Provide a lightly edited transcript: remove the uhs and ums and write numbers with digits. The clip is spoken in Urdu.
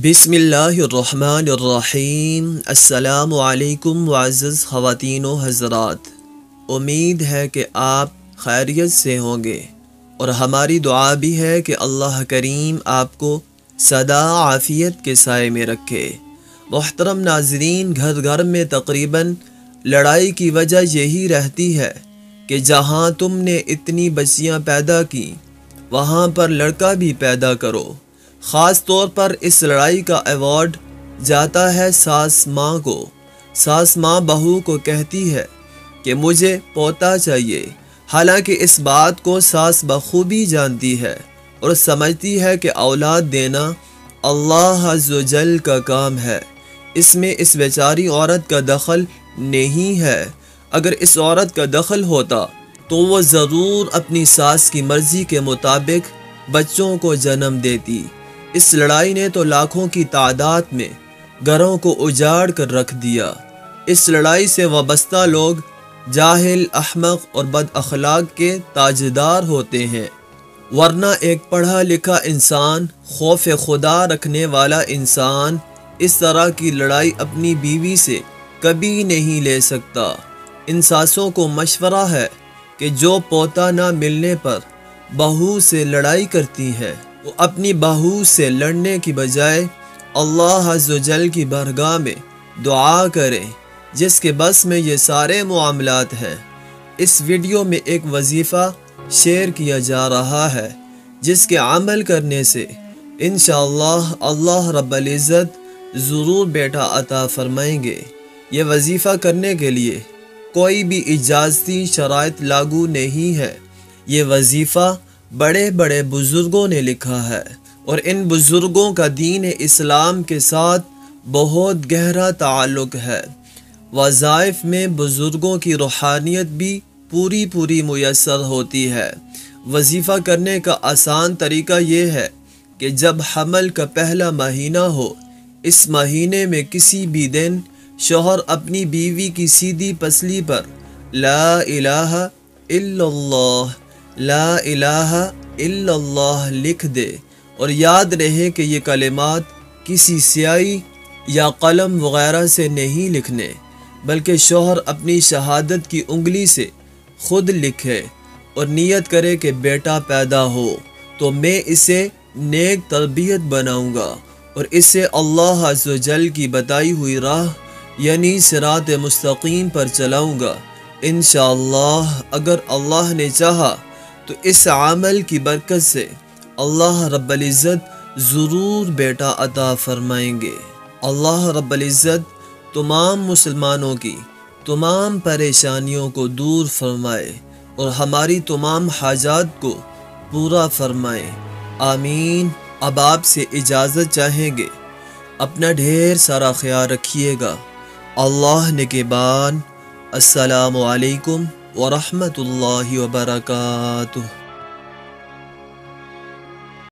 بسم اللہ الرحمن الرحیم۔ السلام علیکم معزز خواتین و حضرات، امید ہے کہ آپ خیریت سے ہوں گے اور ہماری دعا بھی ہے کہ اللہ کریم آپ کو سدا عافیت کے سائے میں رکھے۔ محترم ناظرین، گھر گھر میں تقریباً لڑائی کی وجہ یہی رہتی ہے کہ جہاں تم نے اتنی بچیاں پیدا کی وہاں پر لڑکا بھی پیدا کرو۔ خاص طور پر اس لڑائی کا ایوارڈ جاتا ہے ساس ماں کو۔ ساس ماں بہو کو کہتی ہے کہ مجھے پوتا چاہیے، حالانکہ اس بات کو ساس بخوبی جانتی ہے اور سمجھتی ہے کہ اولاد دینا اللہ عز و جل کا کام ہے، اس میں اس بیچاری عورت کا دخل نہیں ہے۔ اگر اس عورت کا دخل ہوتا تو وہ ضرور اپنی ساس کی مرضی کے مطابق بچوں کو جنم دیتی۔ اس لڑائی نے تو لاکھوں کی تعداد میں گھروں کو اجاڑ کر رکھ دیا۔ اس لڑائی سے وابستہ لوگ جاہل، احمق اور بد اخلاق کے تاجدار ہوتے ہیں، ورنہ ایک پڑھا لکھا انسان، خوف خدا رکھنے والا انسان اس طرح کی لڑائی اپنی بیوی سے کبھی نہیں لے سکتا۔ ان ساسوں کو مشورہ ہے کہ جو پوتا نہ ملنے پر بہو سے لڑائی کرتی ہیں، وہ اپنی بہو سے لڑنے کی بجائے اللہ عز و جل کی بارگاہ میں دعا کریں، جس کے بس میں یہ سارے معاملات ہیں۔ اس ویڈیو میں ایک وظیفہ شیئر کیا جا رہا ہے جس کے عمل کرنے سے انشاءاللہ اللہ رب العزت ضرور بیٹا عطا فرمائیں گے۔ یہ وظیفہ کرنے کے لیے کوئی بھی اجازتی شرائط لاگو نہیں ہے۔ یہ وظیفہ بڑے بڑے بزرگوں نے لکھا ہے اور ان بزرگوں کا دین اسلام کے ساتھ بہت گہرا تعلق ہے۔ وظائف میں بزرگوں کی روحانیت بھی پوری میسر ہوتی ہے۔ وظیفہ کرنے کا آسان طریقہ یہ ہے کہ جب حمل کا پہلا مہینہ ہو، اس مہینے میں کسی بھی دن شوہر اپنی بیوی کی سیدھی پسلی پر لا الہ الا اللہ، لا الہ الا اللہ لکھ دے، اور یاد رہے کہ یہ کلمات کسی سیاہی یا قلم وغیرہ سے نہیں لکھنے، بلکہ شوہر اپنی شہادت کی انگلی سے خود لکھے اور نیت کرے کہ بیٹا پیدا ہو تو میں اسے نیک تربیت بناؤں گا اور اسے اللہ عز و جل کی بتائی ہوئی راہ یعنی صراط مستقیم پر چلاؤں گا۔ انشاءاللہ اگر اللہ نے چاہا تو اس عمل کی برکت سے اللہ رب العزت ضرور بیٹا عطا فرمائیں گے۔ اللہ رب العزت تمام مسلمانوں کی تمام پریشانیوں کو دور فرمائے اور ہماری تمام حاجات کو پورا فرمائے، آمین۔ اب آپ سے اجازت چاہیں گے، اپنا ڈھیر سارا خیال رکھیے گا۔ اللہ نگہبان۔ السلام علیکم ورحمۃ اللہ وبرکاتہ۔